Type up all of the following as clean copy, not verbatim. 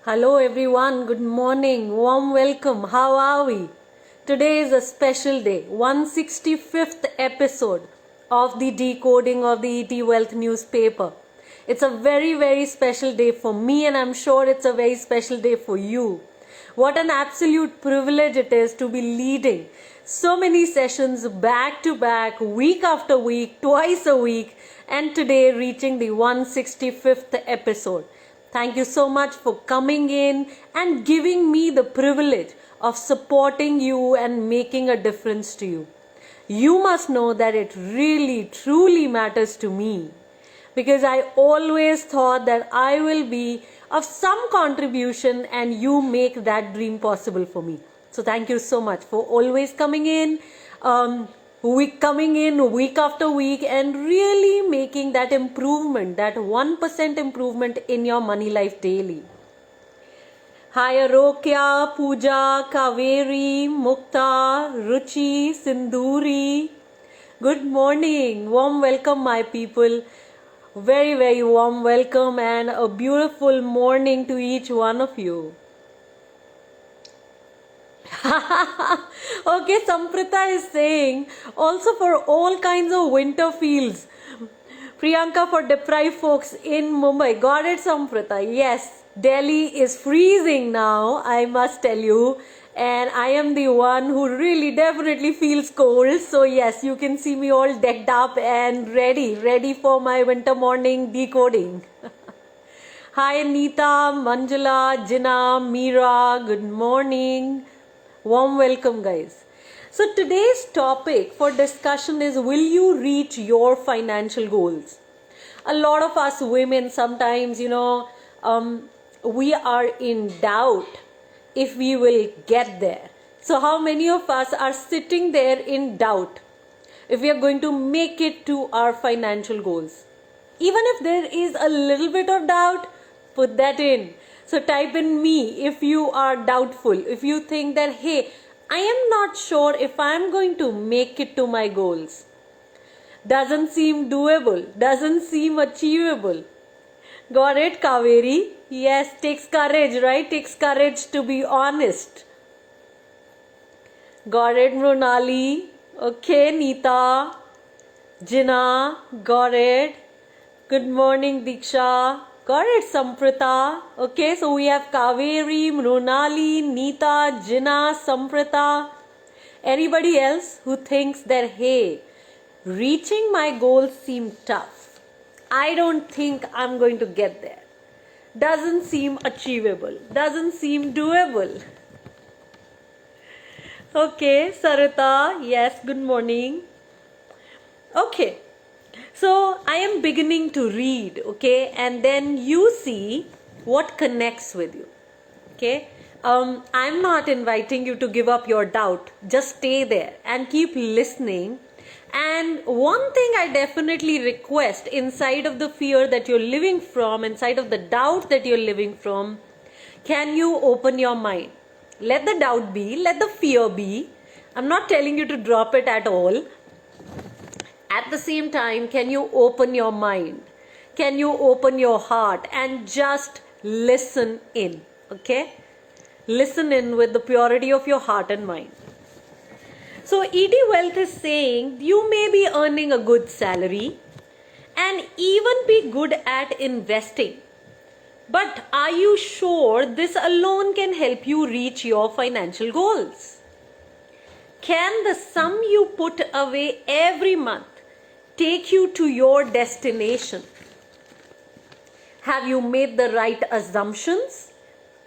Hello everyone, good morning, warm welcome, how are we? Today is a special day, 165th episode of the decoding of the ET Wealth newspaper. It's a very special day for me and I'm sure it's a very special day for you. What an absolute privilege it is to be leading so many sessions back to back, week after week, twice a week, and today reaching the 165th episode. Thank you so much for coming in and giving me the privilege of supporting you and making a difference to you. You must know that it really, truly matters to me because I always thought that I will be of some contribution and you make that dream possible for me. So thank you so much for always coming in week after week and really making that improvement, that 1% improvement in your money life daily. Hi Arokya, Pooja, Kaveri, Mukta, Ruchi, Sinduri. Good morning. Warm welcome my people. Very warm welcome and a beautiful morning to each one of you. Okay, Samprita is saying also for all kinds of winter fields. Priyanka for deprived folks in Mumbai. Got it, Samprita? Yes, Delhi is freezing now, I must tell you. And I am the one who really definitely feels cold. So yes, you can see me all decked up and ready for my winter morning decoding. Hi Anita, Manjula, Jina, Meera, good morning. Warm welcome guys. So today's topic for discussion is, will you reach your financial goals? A lot of us women sometimes, we are in doubt if we will get there. So how many of us are sitting there in doubt if we are going to make it to our financial goals? Even if there is a little bit of doubt, put that in. So type in me if you are doubtful, if you think that, hey, I am not sure if I am going to make it to my goals. Doesn't seem doable, doesn't seem achievable. Got it, Kaveri? Yes, takes courage, right? Takes courage to be honest. Got it, Mrunali? Okay, Neeta, Jina, got it. Good morning, Diksha. Got it, Samprita. Okay, so we have Kaveri, Mrunali, Neeta, Jina, Samprita. Anybody else who thinks that, hey, reaching my goals seem tough. I don't think I'm going to get there. Doesn't seem achievable. Doesn't seem doable. Okay, Sarita. Yes, good morning. Okay. So I am beginning to read, okay, and then you see what connects with you, okay. I'm not inviting you to give up your doubt. Just stay there and keep listening. And one thing I definitely request, inside of the fear that you're living from, inside of the doubt that you're living from, can you open your mind? Let the doubt be, let the fear be. I'm not telling you to drop it at all. At the same time, can you open your mind? Can you open your heart and just listen in? Okay? Listen in with the purity of your heart and mind. So ET Wealth is saying you may be earning a good salary and even be good at investing. But are you sure this alone can help you reach your financial goals? Can the sum you put away every month take you to your destination? Have you made the right assumptions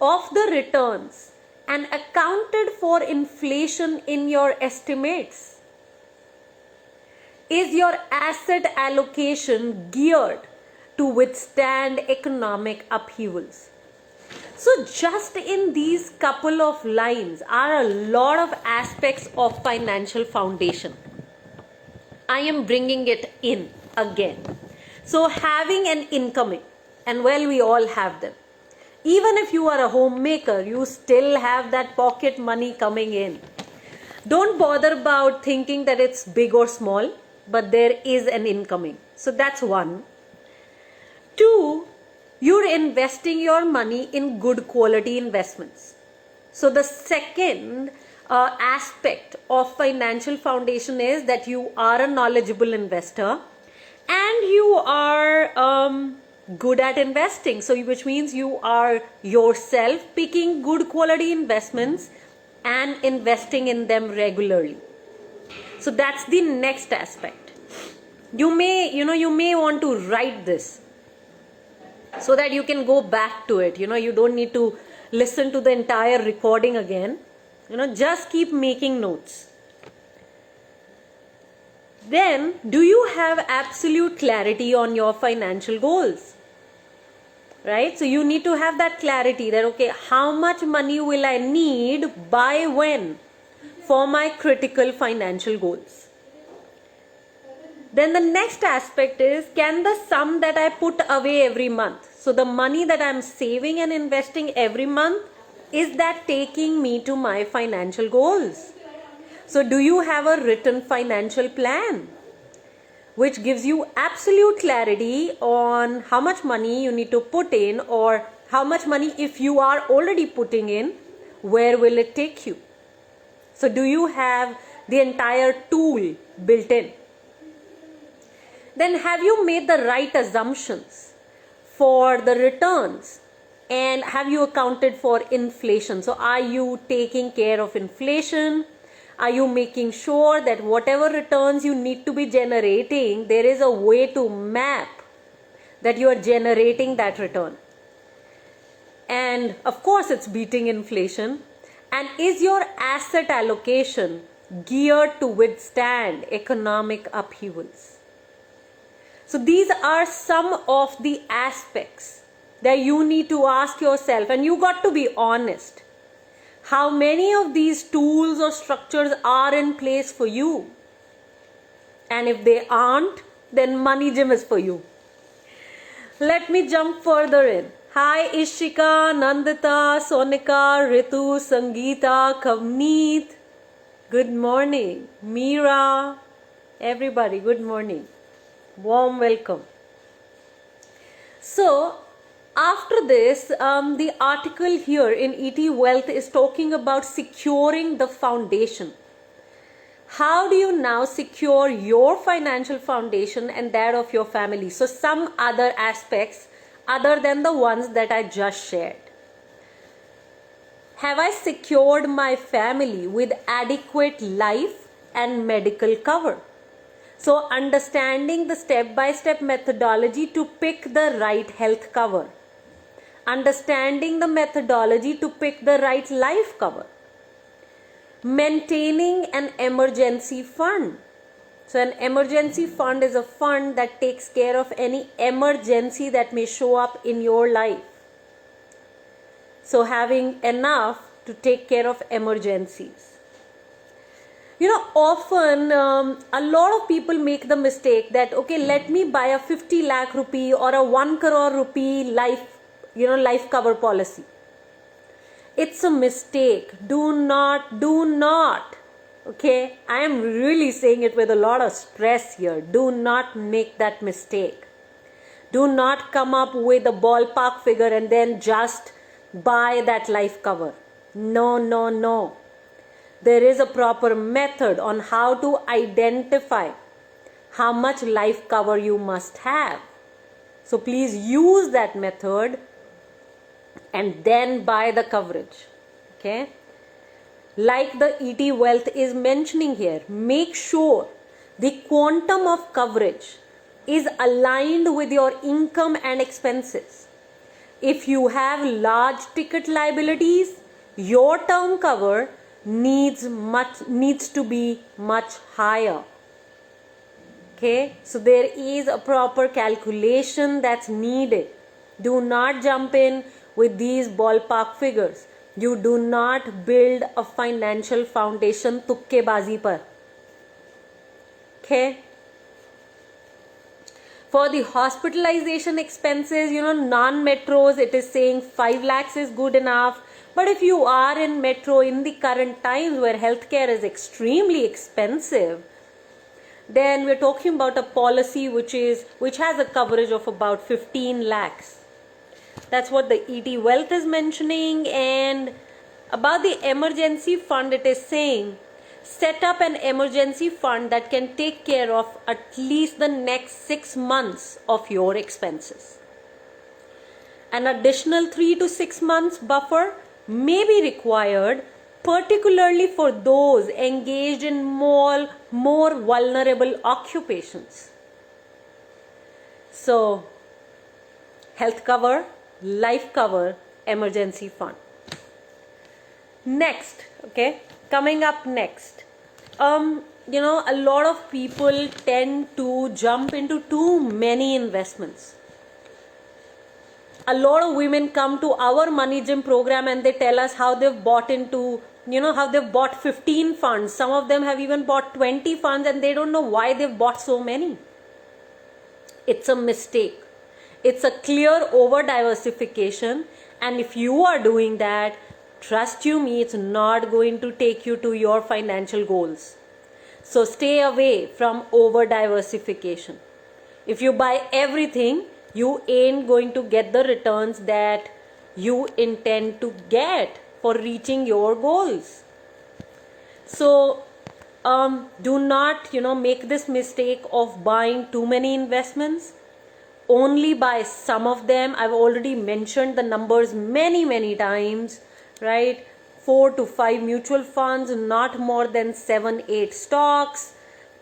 of the returns and accounted for inflation in your estimates? Is your asset allocation geared to withstand economic upheavals? So just in these couple of lines are a lot of aspects of financial foundation. I am bringing it in again. So having an incoming, and well, we all have them. Even if you are a homemaker, you still have that pocket money coming in. Don't bother about thinking that it's big or small, but there is an incoming. So that's one. Two, you're investing your money in good quality investments. So the second aspect of financial foundation is that you are a knowledgeable investor and you are good at investing. So which means you are yourself picking good quality investments and investing in them regularly. So that's the next aspect. You may want to write this so that you can go back to it. You don't need to listen to the entire recording again. Just keep making notes. Then, do you have absolute clarity on your financial goals? Right? So you need to have that clarity that, okay, how much money will I need by when for my critical financial goals? Then the next aspect is, can the sum that I put away every month, so the money that I'm saving and investing every month, is that taking me to my financial goals? So do you have a written financial plan which gives you absolute clarity on how much money you need to put in, or how much money, if you are already putting in, where will it take you? So do you have the entire tool built in? Then have you made the right assumptions for the returns, and have you accounted for inflation? So are you taking care of inflation? Are you making sure that whatever returns you need to be generating, there is a way to map that you are generating that return? And of course it's beating inflation. And is your asset allocation geared to withstand economic upheavals? So these are some of the aspects that you need to ask yourself, and you got to be honest. How many of these tools or structures are in place for you? And if they aren't, then Money Gym is for you. Let me jump further in. Hi Ishika, Nandita, Sonika, Ritu, Sangeeta, Kavneet. Good morning. Meera, everybody, good morning. Warm welcome. So, after this, the article here in ET Wealth is talking about securing the foundation. How do you now secure your financial foundation and that of your family? So some other aspects other than the ones that I just shared. Have I secured my family with adequate life and medical cover? So understanding the step-by-step methodology to pick the right health cover. Understanding the methodology to pick the right life cover. Maintaining an emergency fund. So an emergency fund is a fund that takes care of any emergency that may show up in your life. So having enough to take care of emergencies. Often a lot of people make the mistake that, okay, let me buy a 50 lakh rupee or a 1 crore rupee life cover policy. It's a mistake. Do not. Okay, I am really saying it with a lot of stress here. Do not make that mistake. Do not come up with a ballpark figure and then just buy that life cover. No. There is a proper method on how to identify how much life cover you must have. So please use that method and then buy the coverage. Okay? Like the ET Wealth is mentioning here, make sure the quantum of coverage is aligned with your income and expenses. If you have large ticket liabilities, your term cover needs to be much higher. Okay, so there is a proper calculation that's needed. Do not jump in with these ballpark figures. You do not build a financial foundation tukkebazi par. Okay. For the hospitalization expenses, non-metros, it is saying 5 lakhs is good enough. But if you are in metro in the current times where healthcare is extremely expensive, then we're talking about a policy which has a coverage of about 15 lakhs. That's what the ET Wealth is mentioning. And about the emergency fund, it is saying set up an emergency fund that can take care of at least the next 6 months of your expenses. An additional 3 to 6 months buffer may be required, particularly for those engaged in more vulnerable occupations. So, health cover, life cover, emergency fund. Next, okay, coming up next. A lot of people tend to jump into too many investments. A lot of women come to our Money Gym program and they tell us how they've bought into, how they've bought 15 funds. Some of them have even bought 20 funds and they don't know why they've bought so many. It's a mistake. It's a clear over diversification, and if you are doing that, trust you me, it's not going to take you to your financial goals. So stay away from over diversification. If you buy everything, you ain't going to get the returns that you intend to get for reaching your goals. So do not make this mistake of buying too many investments. Only buy some of them. I've already mentioned the numbers many times, right? 4 to 5 mutual funds, not more than 7-8 stocks.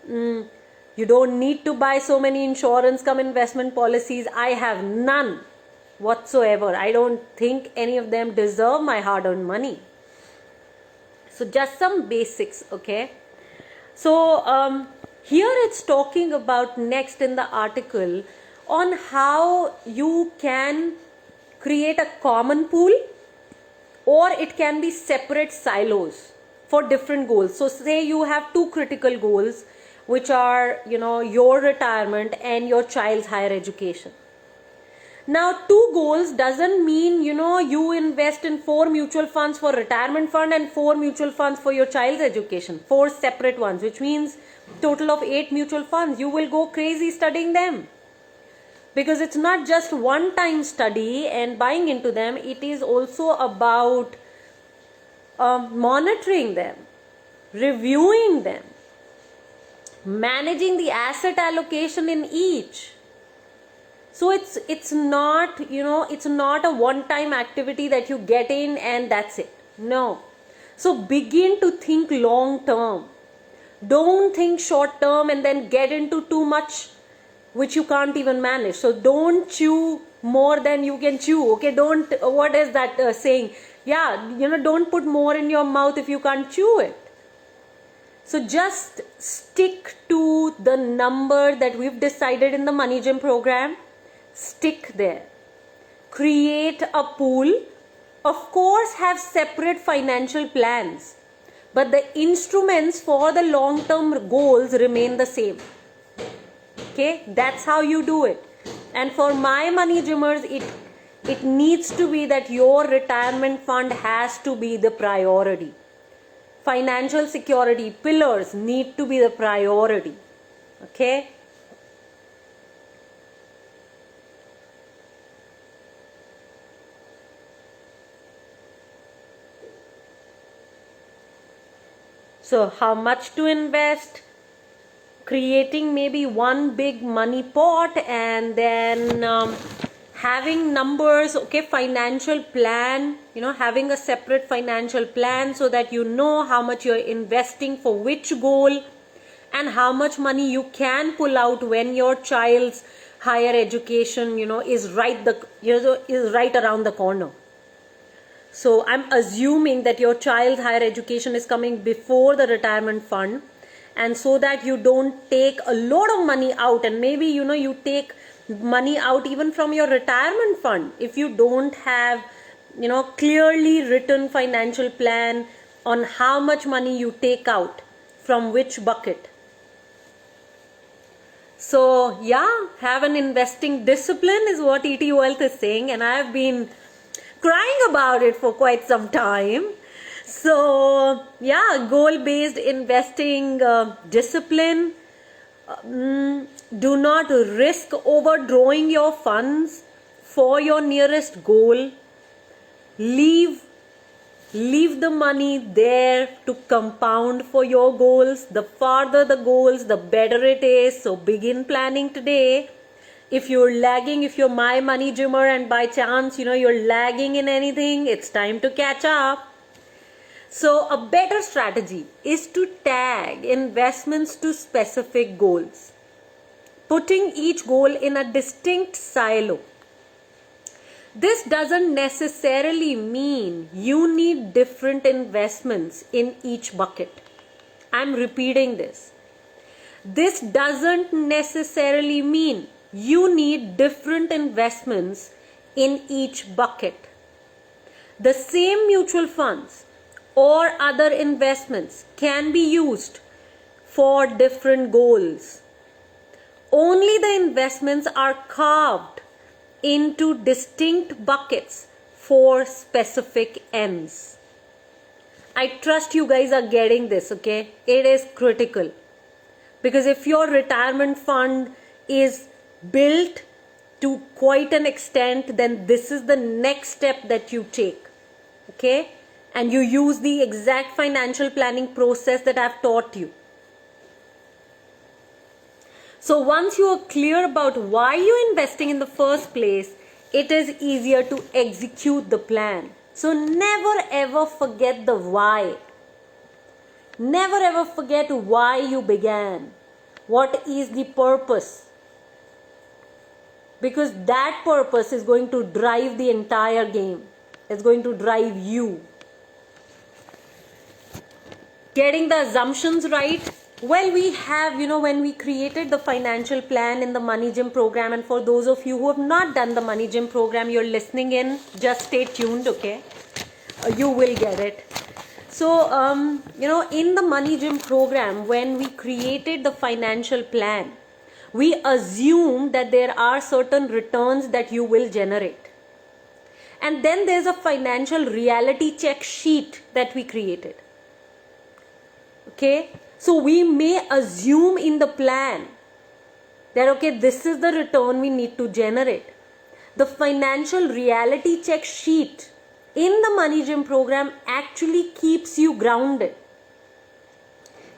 You don't need to buy so many insurance cum investment policies. I have none whatsoever. I don't think any of them deserve my hard-earned money. So just some basics, okay? So here it's talking about next in the article on how you can create a common pool, or it can be separate silos for different goals. So say you have two critical goals, which are your retirement and your child's higher education. Now 2 goals doesn't mean you invest in 4 mutual funds for retirement fund and 4 mutual funds for your child's education, 4 separate ones, which means total of 8 mutual funds. You will go crazy studying them, because it's not just one time study and buying into them. It is also about monitoring them, reviewing them, managing the asset allocation in each. So it's not it's not a one time activity that you get in and that's it. No. So begin to think long term. Don't think short term and then get into too much which you can't even manage. So don't chew more than you can chew. Okay, don't, what is that saying? Yeah, don't put more in your mouth if you can't chew it. So just stick to the number that we've decided in the Money Gym program. Stick there. Create a pool. Of course, have separate financial plans, but the instruments for the long-term goals remain the same. Okay, that's how you do it. And for my Money Gymmers, it needs to be that your retirement fund has to be the priority. Financial security pillars need to be the priority. Okay. So how much to invest? Creating maybe one big money pot, and then having numbers, okay, financial plan, having a separate financial plan so that you know how much you're investing for which goal and how much money you can pull out when your child's higher education, is right around the corner. So I'm assuming that your child's higher education is coming before the retirement fund, and so that you don't take a lot of money out, and maybe you take money out even from your retirement fund if you don't have clearly written financial plan on how much money you take out from which bucket. So yeah, have an investing discipline is what ET Wealth is saying, and I've been crying about it for quite some time. So yeah, goal-based investing discipline. Do not risk overdrawing your funds for your nearest goal. Leave the money there to compound for your goals. The farther the goals, the better it is. So begin planning today. If you're lagging, if you're my money gymmer and by chance, you're lagging in anything, it's time to catch up. So a better strategy is to tag investments to specific goals, putting each goal in a distinct silo. This doesn't necessarily mean you need different investments in each bucket. I'm repeating this. This doesn't necessarily mean you need different investments in each bucket. The same mutual funds or other investments can be used for different goals. Only the investments are carved into distinct buckets for specific ends. I trust you guys are getting this, okay? It is critical. Because if your retirement fund is built to quite an extent, then this is the next step that you take, okay? And you use the exact financial planning process that I've taught you. So once you are clear about why you're investing in the first place, it is easier to execute the plan. So never ever forget the why. Never ever forget why you began. What is the purpose? Because that purpose is going to drive the entire game. It's going to drive you. Getting the assumptions right. Well, we have, when we created the financial plan in the Money Gym program, and for those of you who have not done the Money Gym program, you're listening in, just stay tuned, okay? You will get it. So, in the Money Gym program, when we created the financial plan, we assume that there are certain returns that you will generate. And then there's a financial reality check sheet that we created. Okay? So we may assume in the plan that, okay, this is the return we need to generate. The financial reality check sheet in the Money Gym program actually keeps you grounded.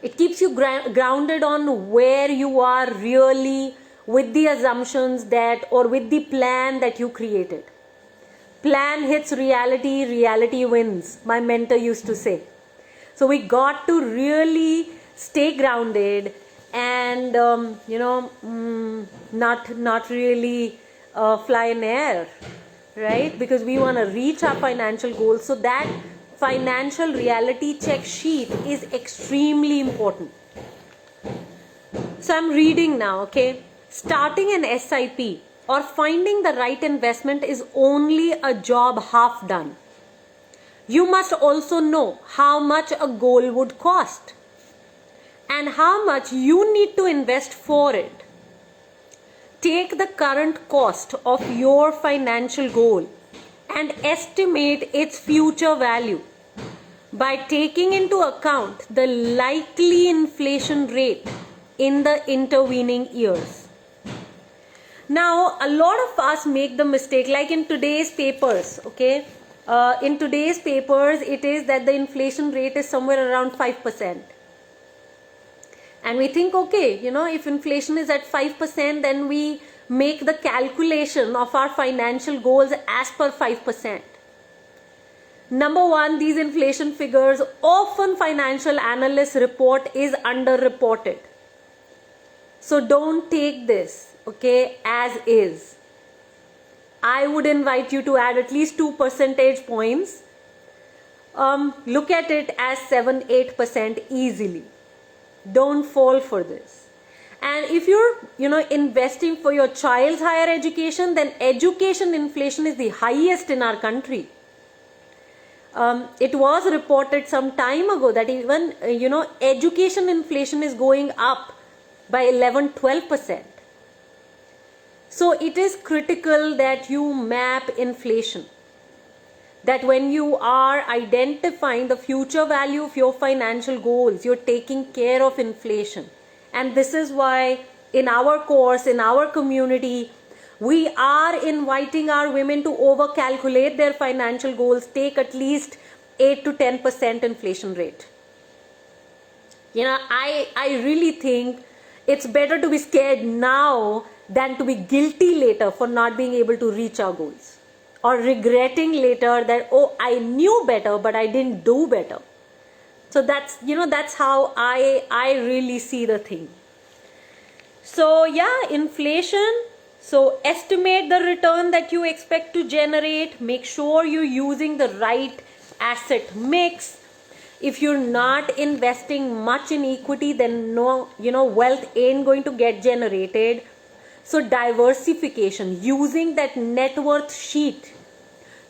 It keeps you grounded on where you are really with the assumptions that, or with the plan that you created. Plan hits reality, reality wins, my mentor used to say. So we got to really stay grounded and, not really fly in air, right? Because we want to reach our financial goals. So that financial reality check sheet is extremely important. So I'm reading now, okay? Starting an SIP or finding the right investment is only a job half done. You must also know how much a goal would cost and how much you need to invest for it. Take the current cost of your financial goal and estimate its future value by taking into account the likely inflation rate in the intervening years. Now, a lot of us make the mistake, like in today's papers, okay? In today's papers, it is that the inflation rate is somewhere around 5%. And we think, okay, if inflation is at 5%, then we make the calculation of our financial goals as per 5%. Number one, these inflation figures, often financial analysts report, is underreported. So don't take this, okay, as is. I would invite you to add at least 2 percentage points. Look at it as 7-8% easily. Don't fall for this. And if you're, investing for your child's higher education, then education inflation is the highest in our country. It was reported some time ago that even, education inflation is going up by 11-12%. So it is critical that you map inflation. That when you are identifying the future value of your financial goals, you're taking care of inflation. And this is why in our course, in our community, We are inviting our women to over-calculate their financial goals, take at least 8 to 10% inflation rate. I really think it's better to be scared now than to be guilty later for not being able to reach our goals, or regretting later that, oh, I knew better, but I didn't do better. So that's how I really see the thing. So yeah, inflation. So estimate the return that you expect to generate. Make sure you're using the right asset mix. If you're not investing much in equity, then wealth ain't going to get generated. So diversification, using that net worth sheet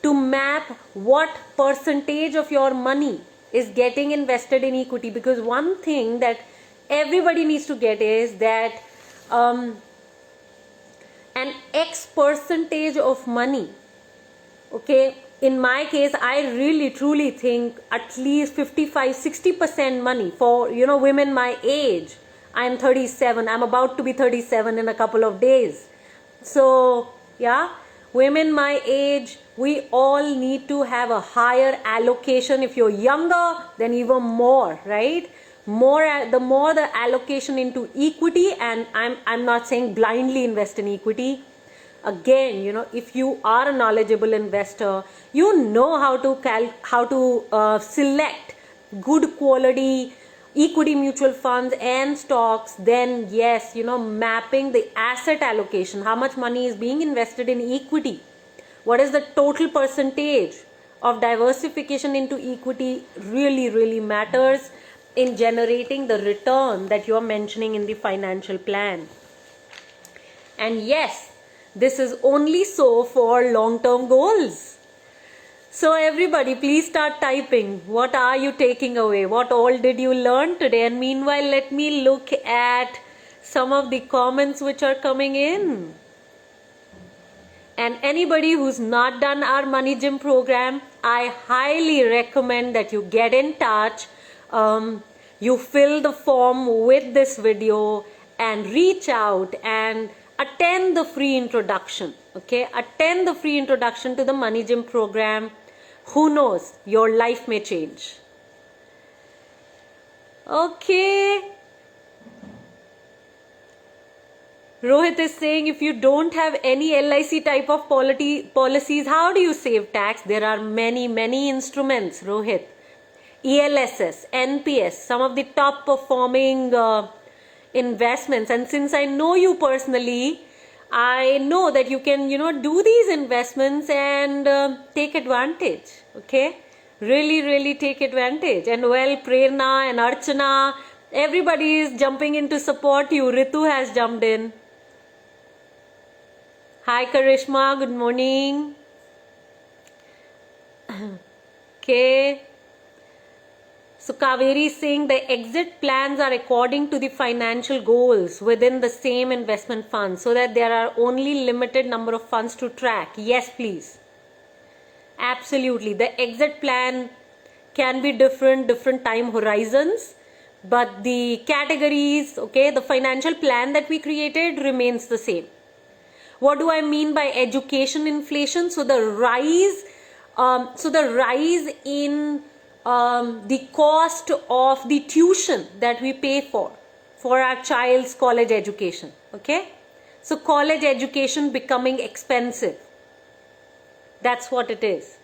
to map what percentage of your money is getting invested in equity. Because one thing that everybody needs to get is that an X percentage of money, okay, in my case, I really truly think at least 55-60% money for women my age. I'm 37. I'm about to be 37 in a couple of days. So yeah, women my age, we all need to have a higher allocation. If you're younger, then even more, right? The more the allocation into equity, and I'm not saying blindly invest in equity. Again, if you are a knowledgeable investor, you know how to select good quality equity mutual funds and stocks. Then yes, mapping the asset allocation, how much money is being invested in equity, what is the total percentage of diversification into equity, really matters in generating the return that you are mentioning in the financial plan. And yes, this is only so for long-term goals. So everybody, please start typing. What are you taking away? What all did you learn today? And meanwhile, let me look at some of the comments which are coming in. And anybody who's not done our Money Gym program, I highly recommend that you get in touch. You fill the form with this video and reach out and attend the free introduction. Okay, attend the free introduction to the Money Gym program. Who knows, your life may change. Okay. Rohit is saying, if you don't have any LIC type of policies, how do you save tax? There are many instruments, Rohit. ELSS, NPS, some of the top performing investments. And since I know you personally, I know that you can, do these investments and take advantage. Okay, really take advantage. And well, Prerna and Archana, everybody is jumping in to support you. Ritu has jumped in. Hi Karishma, good morning. Okay. So Kaveri is saying the exit plans are according to the financial goals within the same investment fund, so that there are only limited number of funds to track. Yes, please. Absolutely. The exit plan can be different time horizons, but the categories, okay, the financial plan that we created remains the same. What do I mean by education inflation? So the rise in the cost of the tuition that we pay for our child's college education. Okay, so college education becoming expensive. That's what it is.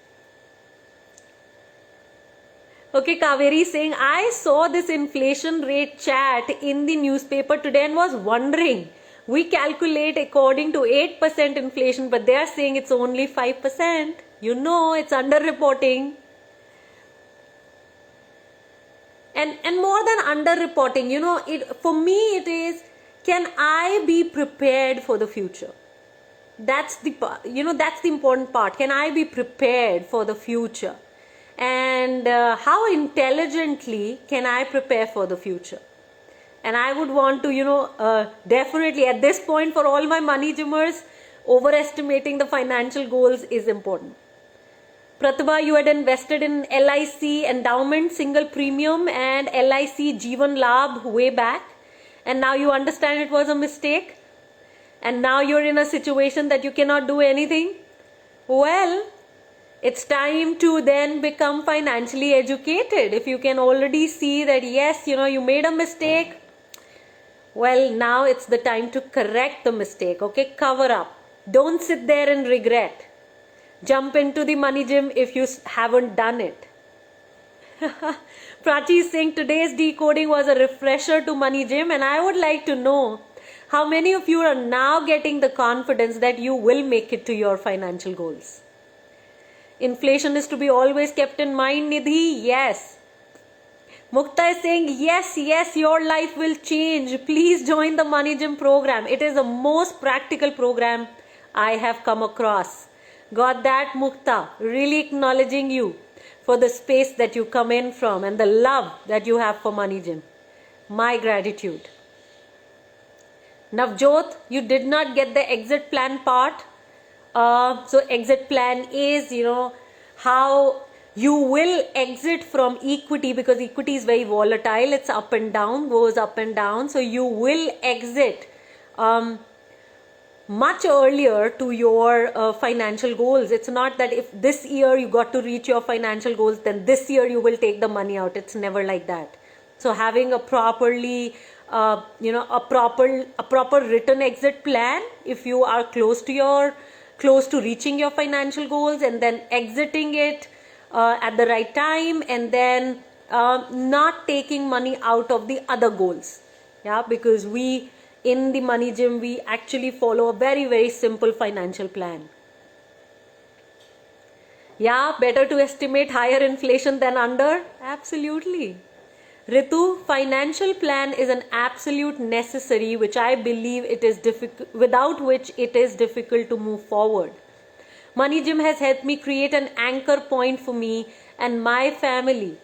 Okay, Kaveri saying, I saw this inflation rate chat in the newspaper today and was wondering, we calculate according to 8% inflation, but they are saying it's only 5%. It's underreporting. And more than underreporting, for me it is, can I be prepared for the future? That's the important part. Can I be prepared for the future? And how intelligently can I prepare for the future? And I would want to, definitely at this point, for all my money gymmers, overestimating the financial goals is important. Pratibha, you had invested in LIC endowment, single premium, and LIC Jeevan Labh way back, and now you understand it was a mistake. and now you're in a situation that you cannot do anything? Well, it's time to then become financially educated. If you can already see that, yes, you made a mistake, well, now it's the time to correct the mistake, okay? Cover up. Don't sit there and regret. Jump into the money gym if you haven't done it. Prachi is saying today's decoding was a refresher to money gym, and I would like to know how many of you are now getting the confidence that you will make it to your financial goals. Inflation is to be always kept in mind, Nidhi. Yes. Mukta is saying, yes, your life will change. Please join the Money Gym program. It is the most practical program I have come across. Got that, Mukta? Really acknowledging you for the space that you come in from and the love that you have for Money Gym. My gratitude. Navjot, you did not get the exit plan part. So exit plan is, how you will exit from equity, because equity is very volatile. It's up and down, goes up and down. So you will exit much earlier to your financial goals. It's not that if this year you got to reach your financial goals, then this year you will take the money out. It's never like that. So having a properly a proper written exit plan, if you are close to reaching your financial goals, and then exiting it at the right time, and then not taking money out of the other goals. Yeah, because in the Money Gym, we actually follow a very, very simple financial plan. Yeah, better to estimate higher inflation than under? Absolutely. Ritu, financial plan is an absolute necessary, which I believe it is without which it is difficult to move forward. Money Gym has helped me create an anchor point for me and my family,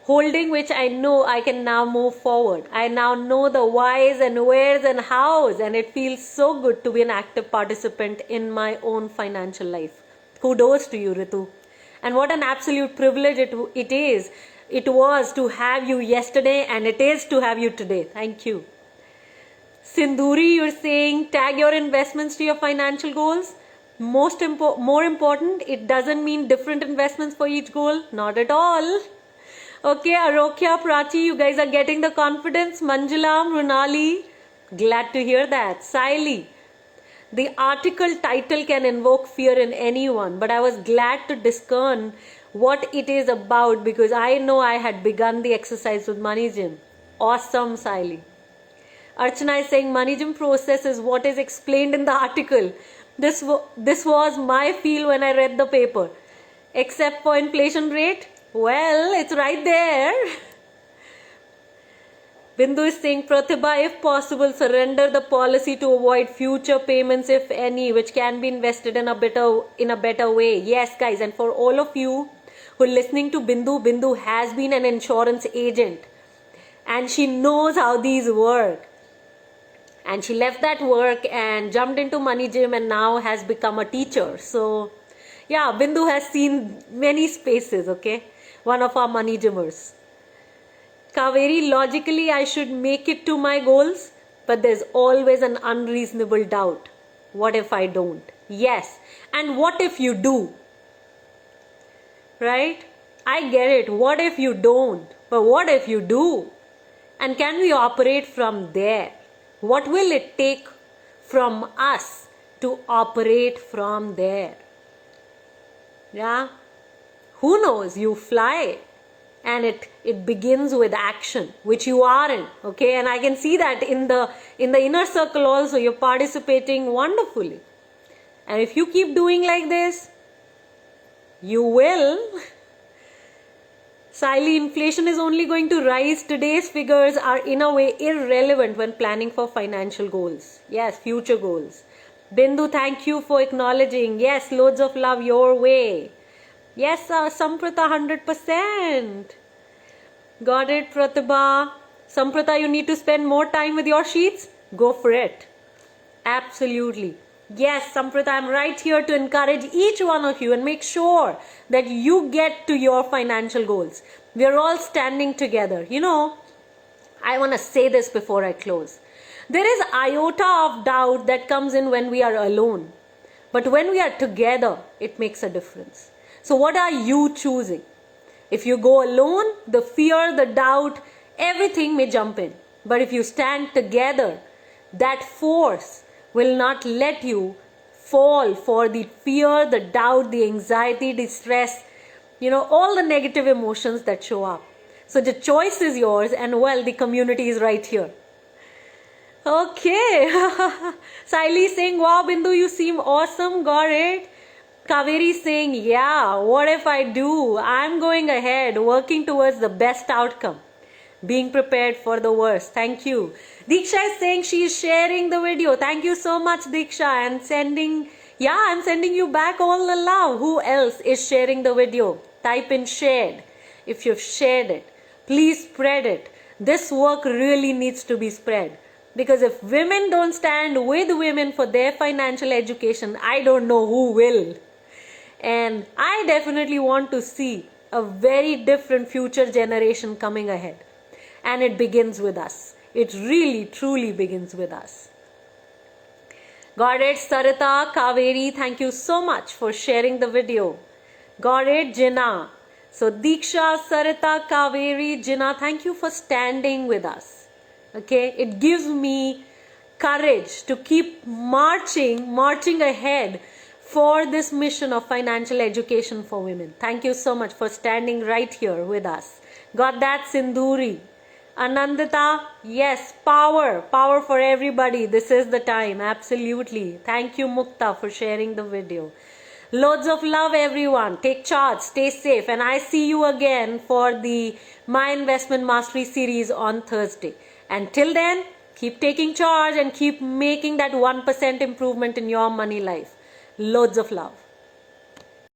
holding which I know I can now move forward. I now know the whys and wheres and hows, and it feels so good to be an active participant in my own financial life. Kudos to you, Ritu. And what an absolute privilege it was to have you yesterday, and it is to have you today. Thank you. Sindhuri, you're saying tag your investments to your financial goals. More important, it doesn't mean different investments for each goal. Not at all. Okay, Arokya, Prachi, you guys are getting the confidence. Manjula, Runali, glad to hear that. Saili, the article title can invoke fear in anyone, but I was glad to discern what it is about, because I know I had begun the exercise with Money Gym. Awesome, Saili. Archana is saying Money Gym process is what is explained in the article. This was my feel when I read the paper. Except for inflation rate, well, it's right there. Bindu is saying, Pratibha, if possible, surrender the policy to avoid future payments, if any, which can be invested in a better way. Yes, guys, and for all of you who are listening to Bindu has been an insurance agent, and she knows how these work. And she left that work and jumped into Money Gym, and now has become a teacher. So, yeah, Bindu has seen many spaces, okay? One of our Money Gymmers. Kaveri, logically I should make it to my goals, but there's always an unreasonable doubt. What if I don't? Yes. And what if you do? Right? I get it. What if you don't? But what if you do? And can we operate from there? What will it take from us to operate from there? Yeah? Who knows? You fly. And it begins with action, which you aren't, okay? And I can see that in the inner circle also, you're participating wonderfully. And if you keep doing like this, you will. Silently, inflation is only going to rise. Today's figures are in a way irrelevant when planning for financial goals. Yes, future goals. Bindu, thank you for acknowledging. Yes, loads of love your way. Yes, Samprata, 100%. Got it, Pratibha. Samprata, you need to spend more time with your sheets? Go for it. Absolutely. Yes, Samprata, I'm right here to encourage each one of you and make sure that you get to your financial goals. We are all standing together. I want to say this before I close. There is iota of doubt that comes in when we are alone. But when we are together, it makes a difference. So what are you choosing? If you go alone, the fear, the doubt, everything may jump in. But if you stand together, that force will not let you fall for the fear, the doubt, the anxiety, the stress, all the negative emotions that show up. So the choice is yours, and well, the community is right here. Okay. Saili saying, wow, Bindu, you seem awesome. Got it. Kaveri saying, yeah, what if I do? I'm going ahead, working towards the best outcome. Being prepared for the worst. Thank you. Diksha is saying she is sharing the video. Thank you so much, Diksha. And I'm sending you back all the love. Who else is sharing the video? Type in shared. If you've shared it, please spread it. This work really needs to be spread. Because if women don't stand with women for their financial education, I don't know who will. And I definitely want to see a very different future generation coming ahead. And it begins with us. It really, truly begins with us. Got it, Sarita, Kaveri, thank you so much for sharing the video. Got it, Jina. So Diksha, Sarita, Kaveri, Jina, thank you for standing with us. Okay, it gives me courage to keep marching ahead for this mission of financial education for women. Thank you so much for standing right here with us. Got that, Sinduri? Anandita, yes, power for everybody. This is the time, absolutely. Thank you, Mukta, for sharing the video. Loads of love, everyone. Take charge, stay safe, and I see you again for the My Investment Mastery series on Thursday. And till then, keep taking charge and keep making that 1% improvement in your money life. Loads of love.